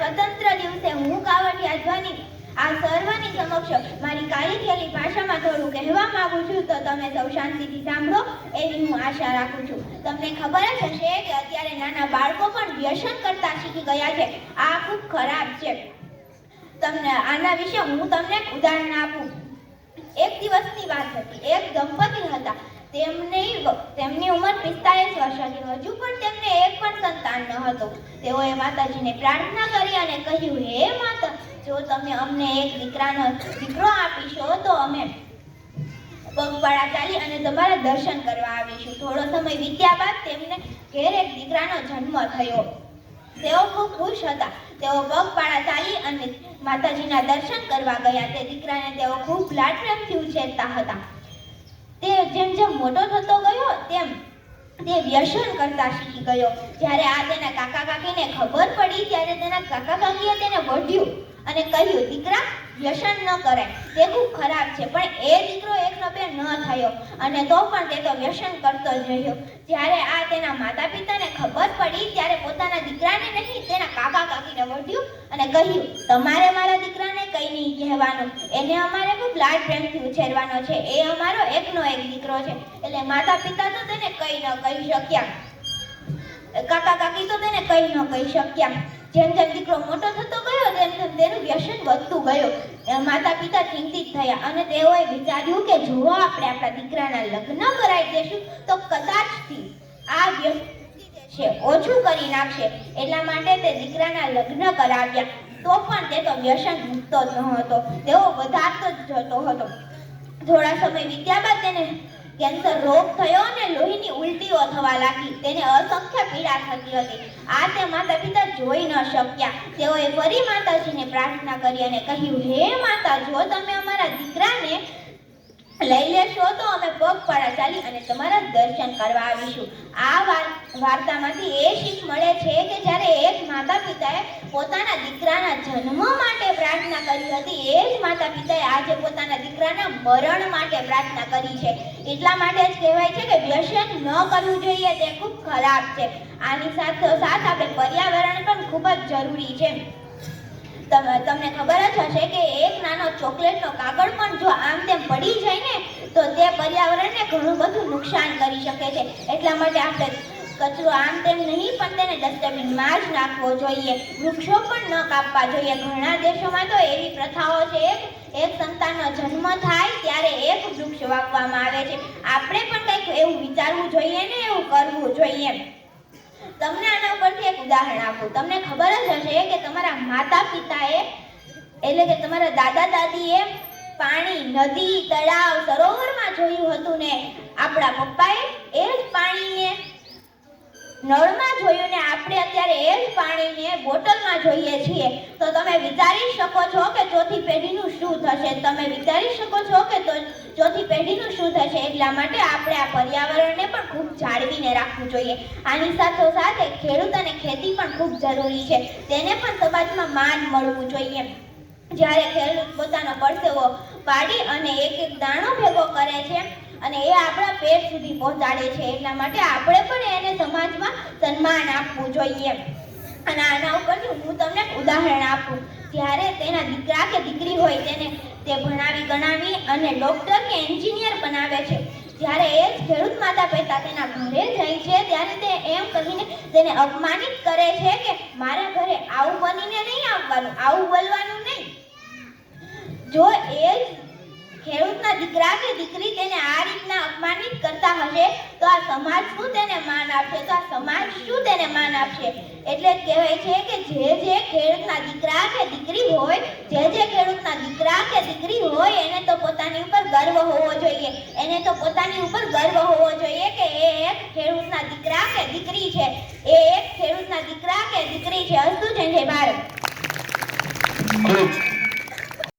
સ્વતંત્ર દિવસે હું કાવડિયા ધ્વની આ સર્વની સમક્ષ મારી કાળી થયેલી ભાષામાં થોડું કહેવા માંગુ છું, તો તમે સૌ શાંતિથી સાંભળો એવી હું આશા રાખું છું. તમને ખબર જ હશે કે અત્યારે નાના બાળકો પણ વ્યસન કરતા શીખી ગયા છે. આ ખૂબ ખરાબ છે. તમને આના વિશે હું તમને એક ઉદાહરણ આપું. એક દિવસની વાત હતી. એક દંપતી હતા. તેમની ઉંમર 45 વર્ષની. હજુ પણ તેમને એક પણ સંતાન ન હતું. તેઓએ માતાજીને પ્રાર્થના કરી અને કહ્યું, હે માતા, જો તમે અમને એક દીકરો આપીશો તો અમે પગપાળા ચાલી અને તમારા દર્શન કરવા આવીશું. થોડો સમય વીત્યા બાદ તેમને ઘેર એક દીકરાનો જન્મ થયો. તેઓ ખૂબ ખુશ હતા. તેઓ પગપાળા ચાલી અને માતાજીના દર્શન કરવા ગયા. તે દીકરાને તેઓ ખૂબ લાડ પ્રેમથી ઉછેરતા હતા. તે જેમ જેમ મોટો થતો ગયો તેમ તે વ્યસન કરતા શીખી ગયો. જ્યારે આ તેના કાકા કાકીને ખબર પડી ત્યારે તેના કાકા કાકીએ તેને વઢ્યું અને કહ્યું, દીકરા, વ્યસન ન કરાય, તે ખૂબ ખરાબ છે. પણ એ દીકરો એકનો બે ન થયો અને તો પણ તે તો વ્યસન કરતો જ રહ્યો. જ્યારે આ તેના માતા પિતાને ખબર પડી ત્યારે પોતાના દીકરાને નહીં, તેના કાકા કાકીને વઢ્યું અને કહ્યું, તમારે મારા દીકરાને કંઈ નહીં કહેવાનું, એને અમારે ખૂબ લાડ પ્રેમથી ઉછેરવાનો છે. એ અમારો એકનો એક દીકરો છે. એટલે માતા પિતા તો તેને કંઈ ન કહી શક્યા, કાકા કાકી તો તેને કંઈ ન કહી શક્યા. જેમ જેમ દીકરો મોટો થતો ગયો તેમ તેમ તેનું વ્યસન વધતું ગયું. માતા પિતા ચિંતિત થયા અને તેઓએ વિચાર્યું કે જો આપણે આપણા દીકરાના લગ્ન કરાવી દેશું તો કદાચથી આ વ્યસન ઓછું કરી નાખશે. એટલા માટે તે દીકરાના લગ્ન કરાવ્યા. તો પણ તે તો વ્યસન મૂકતો જ ન હતો. તેઓ વધારતો જ જતો હતો. થોડા સમય વીત્યા બાદ તેને કેન્સર રોગ થયો અને લોહીની ઉલટીઓ થવા લાગી. તેને અસંખ્ય પીડા થતી હતી. આ તે માતા પિતા જોઈ ન શક્યા. તેઓએ ફરી માતાજીને પ્રાર્થના કરી અને કહ્યું, હે માતા, જો તમે અમારા દીકરાને લઈ લેશો તો અમે પગપાળા ચાલી અને તમારા દર્શન કરવા આવીશું. આ વાર્તામાંથી એ શીખ મળે છે કે જ્યારે એક માતા પિતાએ પોતાના દીકરાના જન્મ માટે પ્રાર્થના કરી હતી, એ જ માતા પિતાએ આજે પોતાના દીકરાના મરણ માટે પ્રાર્થના કરી છે. એટલા માટે જ કહેવાય છે કે વ્યસન ન કરવું જોઈએ, તે ખૂબ ખરાબ છે. આની સાથોસાથ આપણે પર્યાવરણ પણ ખૂબ જ જરૂરી છે. તમને ખબર જ હશે કે એક નાનો ચોકલેટનો કાગળ પણ જો આમ તેમ પડી જાય ને તો તે પર્યાવરણને ઘણું બધું નુકસાન કરી શકે છે. એટલા માટે આપણે કચરો આમ તેમ નહીં પણ તેને ડસ્ટબિનમાં જ નાખવો જોઈએ. વૃક્ષો પણ ન કાપવા જોઈએ. ઘણા દેશોમાં તો એવી પ્રથાઓ છે, એક સંતાનનો જન્મ થાય ત્યારે એક વૃક્ષ વાવવામાં આવે છે. આપણે પણ કંઈક એવું વિચારવું જોઈએ ને એવું કરવું જોઈએ. તમને આના ઉપરથી એક ઉદાહરણ આપું. તમને ખબર જ હશે કે તમારા માતા પિતાએ એટલે કે તમારા દાદા દાદીએ પાણી નદી, તળાવ, સરોવરમાં જોયું હતું ને આપણા પપ્પાએ એ જ પાણીને નળમાં જોયું ને આપણે અત્યારે એ જ પાણીને બોટલમાં જોઈએ છીએ. તો તમે વિચારી શકો છો કે ચોથી પેઢીનું શું થશે. તમે વિચારી શકો છો કે ચોથી પેઢીનું શું થશે. એટલા માટે આપણે આ પર્યાવરણને પણ ખૂબ જાળવીને રાખવું જોઈએ. આની સાથોસાથ ખેડૂત અને ખેતી પણ ખૂબ જરૂરી છે. તેને પણ સમાજમાં માન મળવું જોઈએ. જ્યારે ખેડૂત પોતાનો પરસેવો પાડી અને એક એક દાણો ભેગો કરે છે અને એ આપણા પેટ સુધી પહોંચાડે છે. એટલા માટે આપણે પણ એને સમાજમાં સન્માન આપવું જોઈએ. અને આના ઉપરથી હું તમને ઉદાહરણ આપું. જ્યારે તેના દીકરા કે દીકરી હોય તેને તે ભણાવી ગણાવી અને ડૉક્ટર કે એન્જિનિયર બનાવે છે. જ્યારે એ જ ખેડૂત માતા પિતા તેના ઘરે જાય છે ત્યારે તે એમ કહીને તેને અપમાનિત કરે છે કે મારા ઘરે આવું બનીને નહીં આવવાનું, આવું બોલવાનું નહીં. જો એ જ ખેડૂતના દીકરા કે દીકરી તેને આ રીતના અપમાનિત કરતા હશે તો આ સમાજ શું તેને માન આપશે, તો આ સમાજ શું તેને માન આપશે. એટલે જ કહેવાય છે કે જે ખેડૂતના દીકરા કે દીકરી હોય, જે ખેડૂતના દીકરા કે દીકરી હોય એને તો પોતાની ઉપર ગર્વ હોવો જોઈએ. એને તો પોતાની ઉપર ગર્વ હોવો જોઈએ કે એ એક ખેડૂતના દીકરા કે દીકરી છે. એ એક ખેડૂતના દીકરા કે દીકરી છે. અસ્તુ જય ભારત.